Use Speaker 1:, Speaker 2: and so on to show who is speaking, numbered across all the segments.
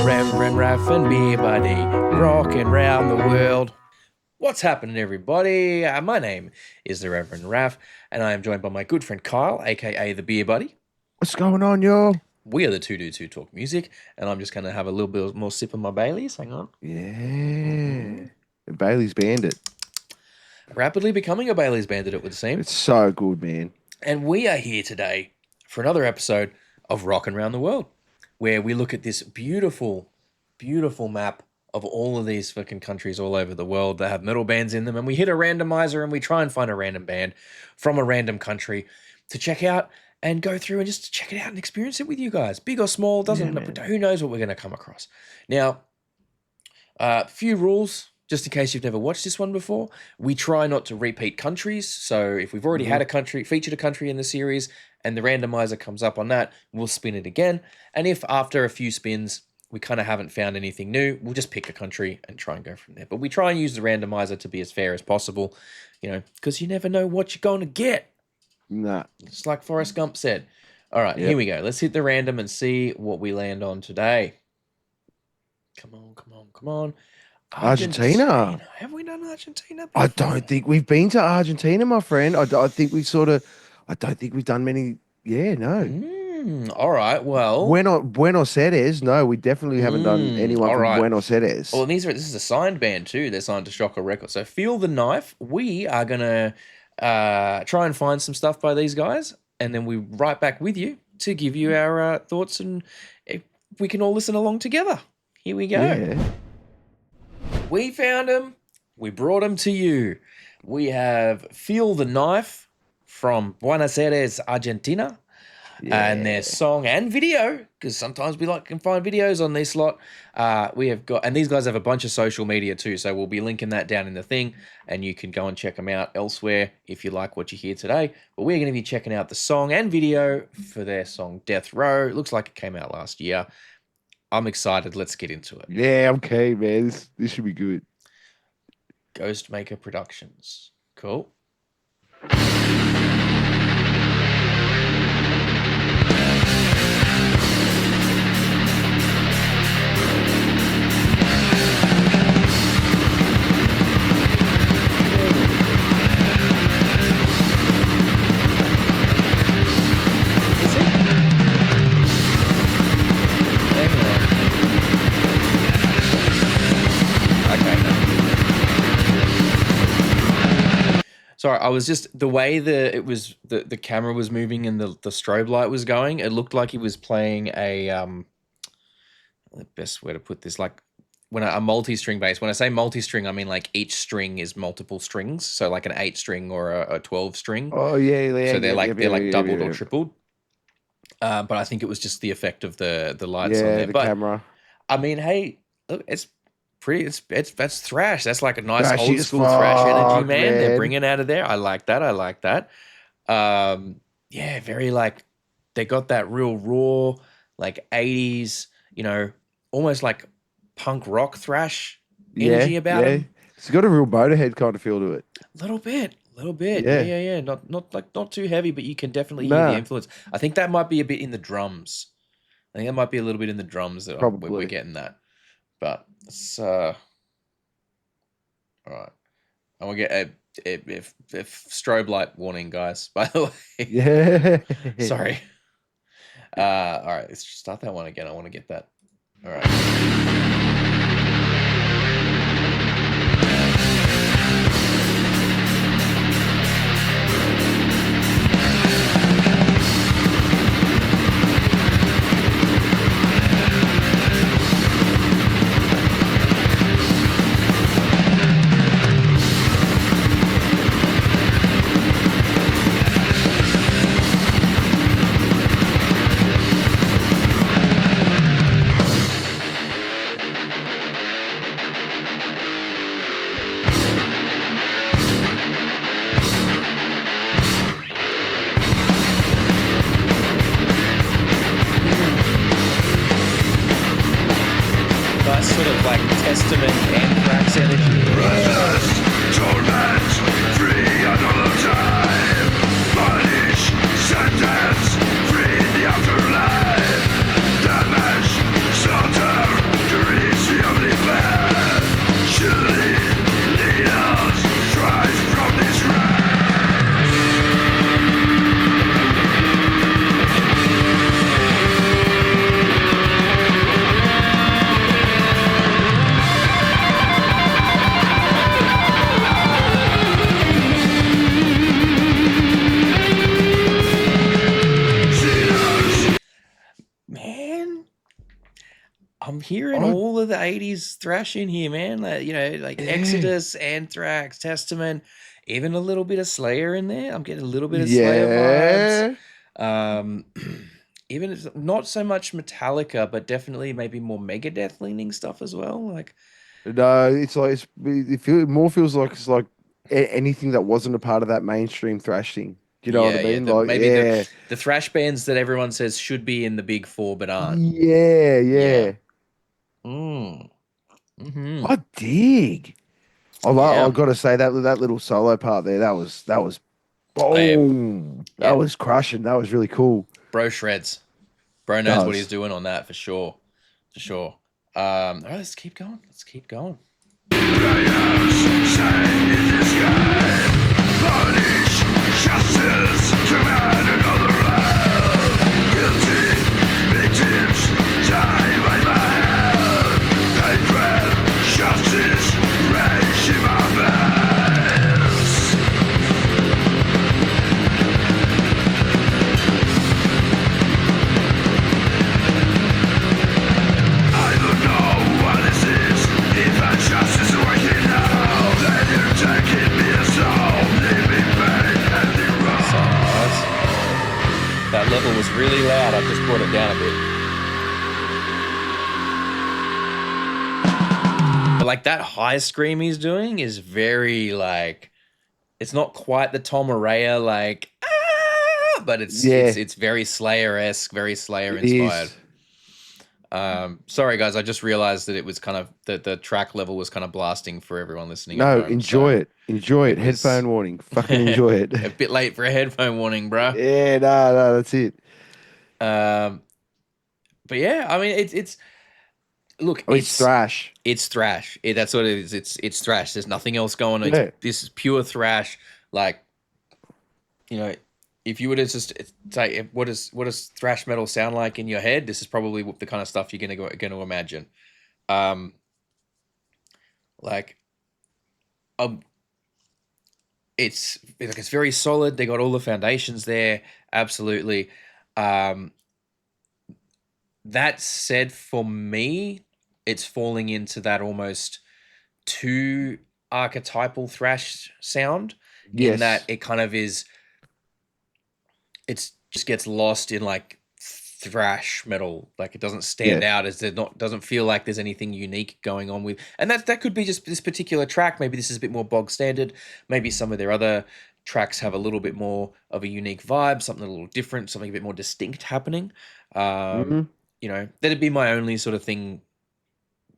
Speaker 1: Reverend Raff and Beer Buddy, rocking round the world. What's happening, everybody? My name is the Reverend Raff, and I am joined by my good friend Kyle, aka the Beer Buddy.
Speaker 2: What's going on, yo?
Speaker 1: We are the Two Dudes Who Talk Music, and I'm just going to have a little bit more sip of my Baileys. Hang on.
Speaker 2: Yeah. The Bailey's Bandit.
Speaker 1: Rapidly becoming a Baileys Bandit, it would seem.
Speaker 2: It's so good, man.
Speaker 1: And we are here today for another episode of Rockin' Round the World, where we look at this beautiful, beautiful map of all of these fucking countries all over the world that have metal bands in them, and we hit a randomizer and we try and find a random band from a random country to check out and go through and just check it out and experience it with you guys. Big or small, doesn't matter. Who knows what we're going to come across. Now, few rules, just in case you've never watched this one before. We try not to repeat countries. So if we've already had a country, featured a country in the series, and the randomizer comes up on that, we'll spin it again. And if after a few spins, we kind of haven't found anything new, we'll just pick a country and try and go from there. But we try and use the randomizer to be as fair as possible, you know, because you never know what you're going to get.
Speaker 2: Nah.
Speaker 1: It's like Forrest Gump said. All right, Here we go. Let's hit the random and see what we land on today. Come on, come on, come on.
Speaker 2: Argentina.
Speaker 1: Have we done Argentina before?
Speaker 2: I don't think we've been to Argentina, my friend. I think we I don't think we've done many. Yeah, no.
Speaker 1: All right, well.
Speaker 2: Buenos Aires. No, we definitely haven't done anyone from Buenos Aires.
Speaker 1: Well, this is a signed band too. They're signed to Shocker Records. So Feel the Knife. We are going to try and find some stuff by these guys, and then we right back with you to give you our thoughts, and we can all listen along together. Here we go.
Speaker 2: Yeah.
Speaker 1: We found them. We brought them to you. We have Feel the Knife from Buenos Aires, Argentina. And their song and video, because sometimes we can find videos on this slot. We have got, and these guys have a bunch of social media too, so we'll be linking that down in the thing, and you can go and check them out elsewhere if you like what you hear today. But we're going to be checking out the song and video for their song Death Row. It looks like it came out last year. I'm excited. Let's get into it.
Speaker 2: Yeah, okay, man. This should be good.
Speaker 1: Ghostmaker Productions. Cool. Sorry, I was just, the way the camera was moving and the strobe light was going, it looked like he was playing the best way to put this, like a multi-string bass. When I say multi-string, I mean like each string is multiple strings. So like an 8-string or a 12-string.
Speaker 2: Oh yeah.
Speaker 1: So they're doubled or tripled. But I think it was just the effect of the lights on there.
Speaker 2: The camera.
Speaker 1: I mean, hey, look, it's that's thrash. That's like a nice
Speaker 2: Thrashy
Speaker 1: old school thrash energy, man. They're bringing out of there. I like that. Yeah, very like, they got that real raw, like 80s, you know, almost like punk rock thrash energy about them.
Speaker 2: It's got a real Motorhead kind of feel to it.
Speaker 1: A little bit. Yeah. Not too heavy, but you can definitely hear the influence. I think that might be a bit in the drums. I think that might be a little bit in the drums that we're getting that. But it's all right. I'm gonna get a strobe light warning, guys. By the way, sorry. All right, let's start that one again. I want to get that. All right. Sort of like Testament and Anthrax energy.
Speaker 3: Resist, torment, free another time. Punish, sentence, free the afterlife. Damage, slaughter,
Speaker 1: I'm hearing
Speaker 2: Oh.
Speaker 1: all of the 80s thrash in here, man. Like, you know, like
Speaker 2: Yeah.
Speaker 1: Exodus, Anthrax, Testament, even a little bit of Slayer in there. I'm getting a little bit of Slayer
Speaker 2: Yeah.
Speaker 1: vibes. Even if not so much Metallica, but definitely maybe more Megadeth leaning stuff as well. Like,
Speaker 2: No, it's like it more feels like it's like anything that wasn't a part of that mainstream thrash thing. Do you know what I mean? Like,
Speaker 1: maybe
Speaker 2: yeah,
Speaker 1: the thrash bands that everyone says should be in the big four but aren't.
Speaker 2: yeah, yeah.
Speaker 1: Mm. Hmm.
Speaker 2: I dig. I
Speaker 1: Yeah.
Speaker 2: got to say that little solo part there, that was
Speaker 1: Yeah.
Speaker 2: boom. That
Speaker 1: Yeah.
Speaker 2: was crushing. That was really cool.
Speaker 1: Bro shreds. Bro knows what he's
Speaker 2: Does.
Speaker 1: doing on that for sure. For sure. All right, let's keep going. Let's keep going.
Speaker 3: Players say in this game, punish justice, command another round. Guilty victims die by man. They dread justice, rage in my veins. I don't know what this is. If I justice working now, then you're taking me a soul, leaving pain and the road.
Speaker 1: That level was really loud. I just brought it down a bit. But like that high scream he's doing is very like, it's not quite the Tom Araya like, but it's very Slayer-esque, very Slayer
Speaker 2: It
Speaker 1: inspired.
Speaker 2: is.
Speaker 1: Sorry guys, I just realized that it was kind of the track level was kind of blasting for everyone listening. at
Speaker 2: No,
Speaker 1: home,
Speaker 2: enjoy
Speaker 1: so
Speaker 2: it. Enjoy it.
Speaker 1: it was-
Speaker 2: Headphone warning. Fucking enjoy it.
Speaker 1: a bit late for a headphone warning, bro.
Speaker 2: Yeah, no, that's it.
Speaker 1: But yeah, I mean it's look,
Speaker 2: Oh, it's thrash.
Speaker 1: it's thrash. That's what it is. It's thrash. There's nothing else going on.
Speaker 2: Yeah.
Speaker 1: This is pure thrash. Like, you know, if you were to just say what does thrash metal sound like in your head, this is probably the kind of stuff you're gonna imagine. Like, it's very solid. They got all the foundations there, absolutely. That said, for me, it's falling into that almost too archetypal thrash sound.
Speaker 2: Yes.
Speaker 1: In that it kind of is, it just gets lost in like thrash metal. Like it doesn't stand out as doesn't feel like there's anything unique going on with, and that could be just this particular track. Maybe this is a bit more bog standard. Maybe some of their other tracks have a little bit more of a unique vibe, something a little different, something a bit more distinct happening. You know, that'd be my only sort of thing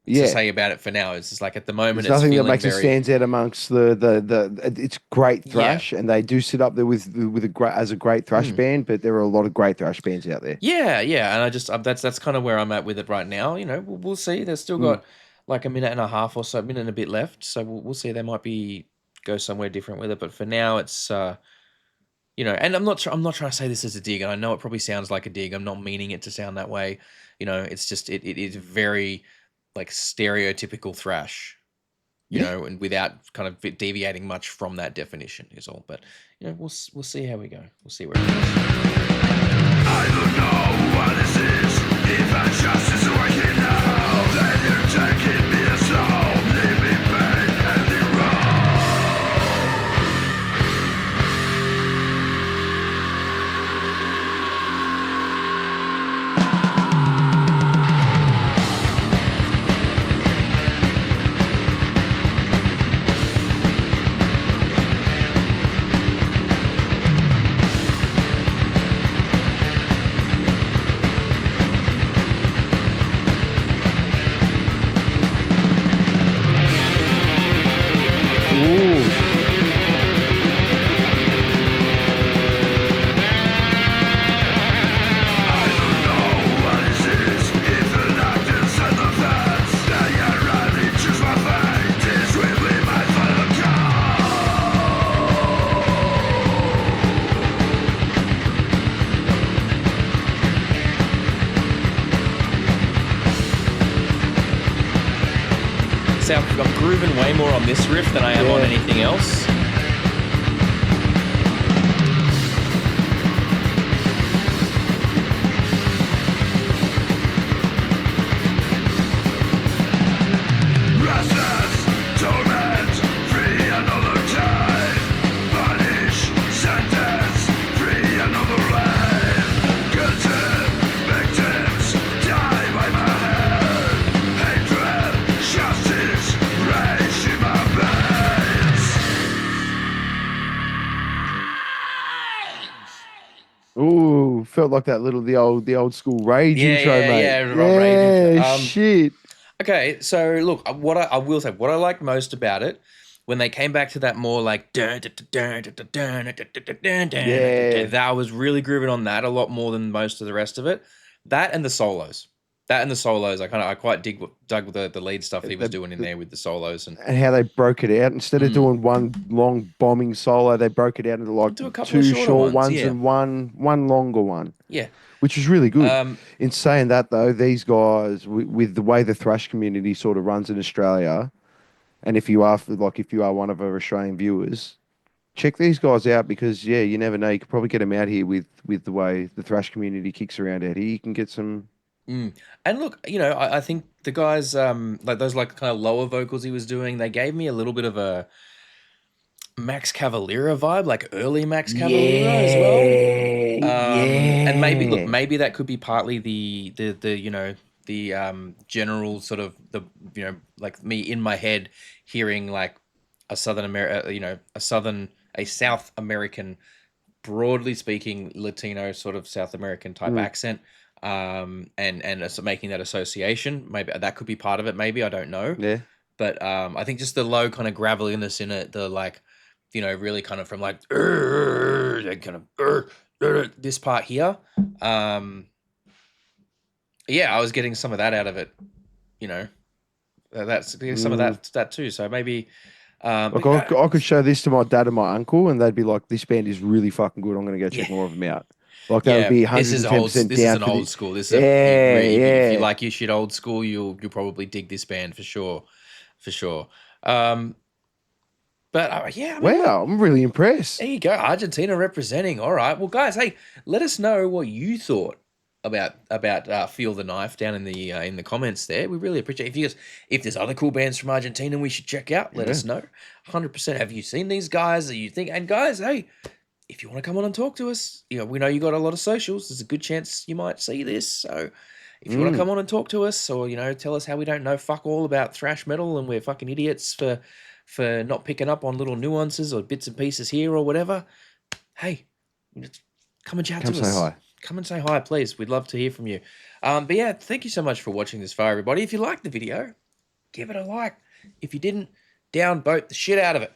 Speaker 1: to say about it for now. It's just like at the moment,
Speaker 2: there's nothing that
Speaker 1: feeling
Speaker 2: makes it stands out amongst the. It's great thrash, and they do sit up there with a great thrash band. But there are a lot of great thrash bands out there.
Speaker 1: Yeah, and I just that's kind of where I'm at with it right now. You know, we'll see. They've still got like a minute and a half or so, minute and a bit left. So we'll see. They might go somewhere different with it. But for now, it's you know, and I'm not trying to say this as a dig. And I know it probably sounds like a dig. I'm not meaning it to sound that way. You know, it's just it is very like stereotypical thrash, you know, and without kind of deviating much from that definition is all. But you know, we'll see how we go. We'll see where it goes.
Speaker 3: I don't know what this is. If I justice working now, then you're taking me a soul, leaving pain and the road.
Speaker 1: I'm grooving way more on this riff than I am on anything else.
Speaker 2: felt like the old school Rage
Speaker 1: Yeah,
Speaker 2: intro,
Speaker 1: yeah,
Speaker 2: mate.
Speaker 1: yeah, Rage intro.
Speaker 2: Shit.
Speaker 1: Okay, so look, I will say what I liked most about it when they came back to that more like that was really grooving on that a lot more than most of the rest of it. That and the solos. I quite dug with the lead stuff he was doing in there with the solos and
Speaker 2: how they broke it out. Instead of doing one long bombing solo, they broke it out into like
Speaker 1: do a couple
Speaker 2: two
Speaker 1: of shorter
Speaker 2: short
Speaker 1: ones,
Speaker 2: ones
Speaker 1: yeah.
Speaker 2: and one longer one.
Speaker 1: yeah.
Speaker 2: Which was really good.
Speaker 1: Um,
Speaker 2: In saying that, though, these guys, with the way the thrash community sort of runs in Australia, and if you are one of our Australian viewers, check these guys out because you never know. You could probably get them out here with the way the thrash community kicks around out here. You can get some.
Speaker 1: And look, I think the guys, like those like kind of lower vocals he was doing, they gave me a little bit of a Max Cavalera vibe, like early Max Cavalera as well. And maybe that could be partly the general sort of like me in my head hearing like a South American, broadly speaking, Latino sort of South American type accent. And so making that association, maybe that could be part of it. Maybe I don't know.
Speaker 2: Yeah.
Speaker 1: But I think just the low kind of graveliness in it, the like, really kind of from like this part here. Yeah, I was getting some of that out of it. That's some of that too. So maybe.
Speaker 2: Like I could show this to my dad and my uncle, and they'd be like, "This band is really fucking good. I'm going to go check more of them out." Like that would be 110%
Speaker 1: This is an old school. This is if you like your shit old school, you'll probably dig this band for sure. But yeah,
Speaker 2: wow, I'm really impressed.
Speaker 1: There you go, Argentina representing. All right, well, guys, hey, let us know what you thought about Feel the Knife down in the comments there. We really appreciate if there's other cool bands from Argentina we should check out. Let us know. 100%. Have you seen these guys? Are you think? And guys, hey, if you want to come on and talk to us, we know you got a lot of socials. There's a good chance you might see this. So if you want to come on and talk to us, or tell us how we don't know fuck all about thrash metal and we're fucking idiots for not picking up on little nuances or bits and pieces here or whatever, hey, come and chat to us.
Speaker 2: Come say hi.
Speaker 1: Come and say hi, please. We'd love to hear from you. But yeah, thank you so much for watching this far, everybody. If you liked the video, give it a like. If you didn't, downvote the shit out of it.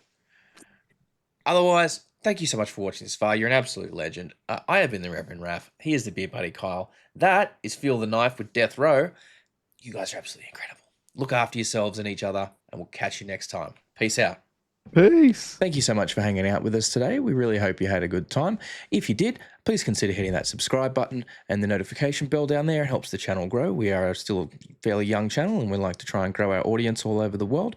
Speaker 1: Otherwise, thank you so much for watching this far. You're an absolute legend. I have been the Reverend Raph. He is the beer buddy Kyle. That is Feel the Knife with Death Row. You guys are absolutely incredible. Look after yourselves and each other, and we'll catch you next time. Peace out.
Speaker 2: Peace.
Speaker 1: Thank you so much for hanging out with us today. We really hope you had a good time. If you did, please consider hitting that subscribe button and the notification bell down there. It helps the channel grow. We are still a fairly young channel and we like to try and grow our audience all over the world.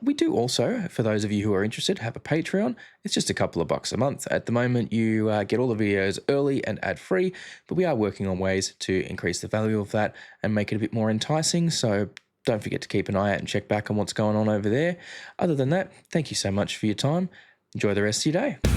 Speaker 1: We do also, for those of you who are interested, have a Patreon. It's just a couple of bucks a month. At the moment, you get all the videos early and ad-free, but we are working on ways to increase the value of that and make it a bit more enticing. So don't forget to keep an eye out and check back on what's going on over there. Other than that, thank you so much for your time. Enjoy the rest of your day.